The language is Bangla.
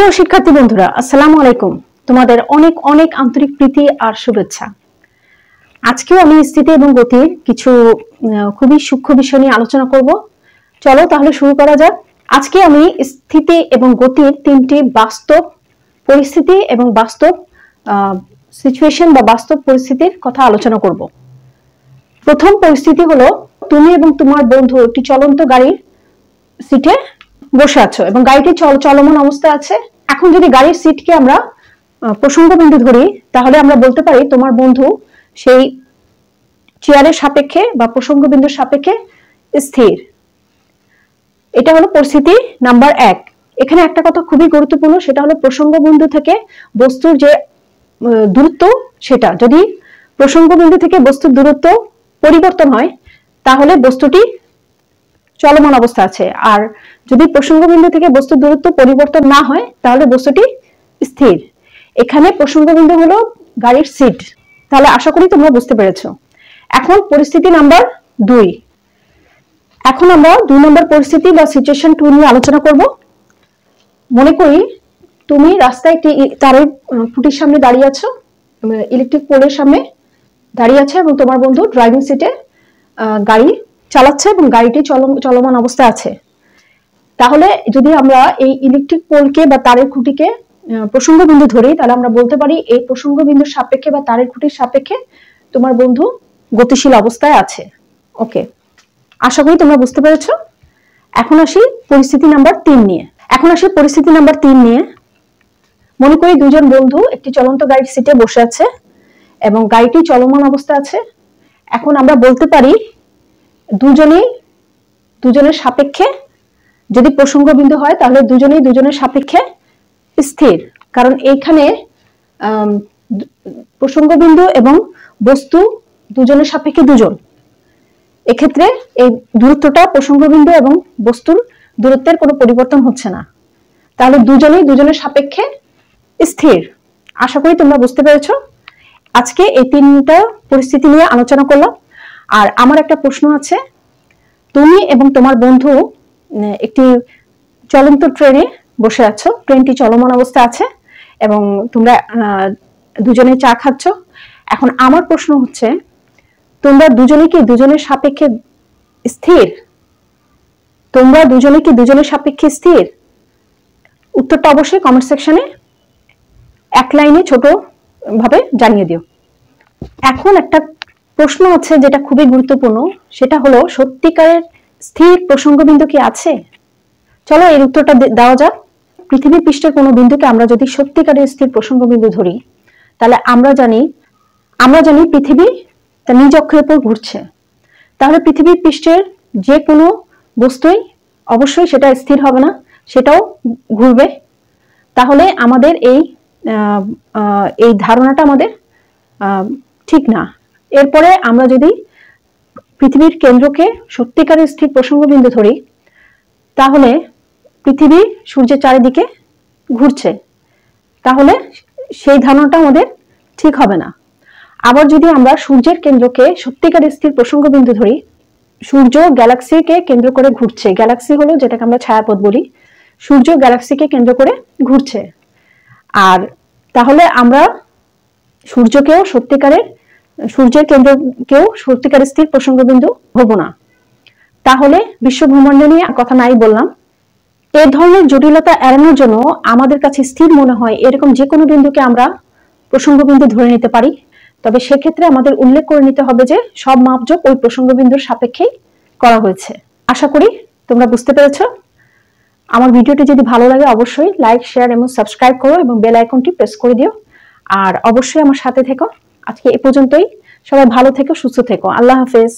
প্রিয় শিক্ষার্থী বন্ধুরা, আসসালামু আলাইকুম। তোমাদের অনেক অনেক আন্তরিক প্রীতি আর শুভেচ্ছা। আজকেও আমি স্থিতি এবং গতির কিছু খুবই সূক্ষ্ম বিষয় নিয়ে আলোচনা করব। চলো তাহলে শুরু করা যাক। আজকে আমি স্থিতি এবং গতির তিনটি বাস্তব পরিস্থিতি এবং বাস্তব সিচুয়েশন বা বাস্তব পরিস্থিতির কথা আলোচনা করব। প্রথম পরিস্থিতি হলো, তুমি এবং তোমার বন্ধু একটি চলন্ত গাড়ির সিটে বসে আছো এবং গাড়িটি চলমান অবস্থায় আছে। এখন যদি গাড়ির সিটকে আমরা প্রসঙ্গবিন্দু ধরি, তাহলে আমরা বলতে পারি তোমার বন্ধু সেই চেয়ারের সাপেক্ষে বা প্রসঙ্গবিন্দুর সাপেক্ষে স্থির। এটা হলো পরিস্থিতি নাম্বার 1। এখানে একটা কথা খুবই গুরুত্বপূর্ণ, সেটা হলো প্রসঙ্গবিন্দু থেকে বস্তুর যে দূরত্ব, সেটা যদি প্রসঙ্গবিন্দু থেকে বস্তুর দূরত্ব পরিবর্তন হয় তাহলে বস্তুটি চলমান অবস্থা আছে, আর যদি প্রসঙ্গবিন্দু থেকে বস্তুর দূরত্ব পরিবর্তন না হয় তাহলে বস্তুটি স্থির। এখানে প্রসঙ্গবিন্দু হলো গাড়ির সিট। তাহলে আশা করি তোমরা বুঝতে পেরেছো। এখন পরিস্থিতি নাম্বার 2। এখন আমরা 2 নম্বর পরিস্থিতি বা সিচুয়েশন 2 নিয়ে আলোচনা করব। মনে করি তুমি রাস্তায় একটি তারের খুঁটির সামনে দাঁড়িয়ে আছো, ইলেকট্রিক পোলের সামনে দাঁড়িয়ে আছে এবং তোমার বন্ধু ড্রাইভিং সিটে গাড়ি চালাচ্ছে এবং গাড়িটি চলমান অবস্থায় আছে। তাহলে যদি আমরা এই ইলেকট্রিক পোলকে বা তারের খুঁটিকে প্রসঙ্গবিন্দু ধরি, তাহলে আমরা বলতে পারি এই প্রসঙ্গবিন্দুর সাপেক্ষে বা তারের খুঁটির সাপেক্ষে তোমার বন্ধু গতিশীল অবস্থায় আছে। ওকে, আশা করি তোমরা বুঝতে পেরেছো। এখন আসি পরিস্থিতি নাম্বার 3 নিয়ে। মনে করি দুজন বন্ধু একটি চলন্ত গাড়ির সিটে বসে আছে এবং গাড়িটি চলমান অবস্থা আছে। এখন আমরা বলতে পারি দুজনের সাপেক্ষে, যদি প্রসঙ্গবিন্দু হয় তাহলে দুজনের সাপেক্ষে স্থির। কারণ এইখানে প্রসঙ্গবিন্দু এবং বস্তু দুজনের সাপেক্ষে দুজন, এক্ষেত্রে এই দূরত্বটা প্রসঙ্গবিন্দু এবং বস্তুর দূরত্বের কোনো পরিবর্তন হচ্ছে না, তাহলে দুজনের সাপেক্ষে স্থির। আশা করি তোমরা বুঝতে পেরেছো। আজকে এই 3টা পরিস্থিতি নিয়ে আলোচনা করলাম। আর আমার একটা প্রশ্ন আছে, তুমি এবং তোমার বন্ধু একটি চলন্ত ট্রেনে বসে আছো, ট্রেনটি চলমান অবস্থা আছে এবং তোমরা দুজনে চা খাচ্ছ। এখন আমার প্রশ্ন হচ্ছে, তোমরা দুজনে কি দুজনের সাপেক্ষে স্থির? উত্তরটা অবশ্যই কমেন্ট সেকশনে 1 লাইনে ছোট ভাবে জানিয়ে দিও। এখন একটা প্রশ্ন আছে যেটা খুবই গুরুত্বপূর্ণ, সেটা হলো সত্যিকারের স্থির প্রসঙ্গবিন্দু কি আছে? চলো এর উত্তরটা দেওয়া যাক। পৃথিবীর পৃষ্ঠের কোনো বিন্দুকে আমরা যদি সত্যিকারের স্থির প্রসঙ্গবিন্দু ধরি, তাহলে আমরা জানি পৃথিবী তার নিজ অক্ষের উপর ঘুরছে। তাহলে পৃথিবীর পৃষ্ঠের যে কোনো বস্তুই অবশ্যই সেটা স্থির হবে না, সেটাও ঘুরবে। তাহলে আমাদের এই ধারণাটা আমাদের ঠিক না। এরপরে আমরা যদি পৃথিবীর কেন্দ্রকে সত্যিকারের স্থির প্রসঙ্গবিন্দু ধরি, তাহলে পৃথিবী সূর্যের চারিদিকে ঘুরছে, তাহলে সেই ধারণাটা আমাদের ঠিক হবে না। আবার যদি আমরা সূর্যের কেন্দ্রকে সত্যিকারের স্থির প্রসঙ্গবিন্দু ধরি, সূর্য গ্যালাক্সিকে কেন্দ্র করে ঘুরছে। গ্যালাক্সি হলো যেটাকে আমরা ছায়াপথ বলি, সূর্য গ্যালাক্সিকে কেন্দ্র করে ঘুরছে। আর তাহলে আমরা সূর্যের কেন্দ্রকেও সত্যিকারের স্থির প্রসঙ্গবিন্দু হব না। তাহলে বিশ্ব ব্রহ্মাণ্ড নিয়ে কথা নাই বললাম। এই ধরনের জটিলতা এড়ানোর জন্য আমাদের কাছে স্থির মনে হয় এরকম যে কোনো বিন্দুকে আমরা প্রসঙ্গবিন্দু ধরে নিতে পারি। তবে সেক্ষেত্রে আমাদের উল্লেখ করে নিতে হবে যে সব মাপজোক ওই প্রসঙ্গবিন্দুর সাপেক্ষেই করা হয়েছে। আশা করি তোমরা বুঝতে পেরেছো। আমার ভিডিওটি যদি ভালো লাগে অবশ্যই লাইক, শেয়ার এবং সাবস্ক্রাইব করো এবং বেল আইকনটি প্রেস করে দিও। আর অবশ্যই আমার সাথে থেকো। আজকে এ পর্যন্তই। সবাই ভালো থেকো, সুস্থ থেকো। আল্লাহ হাফেজ।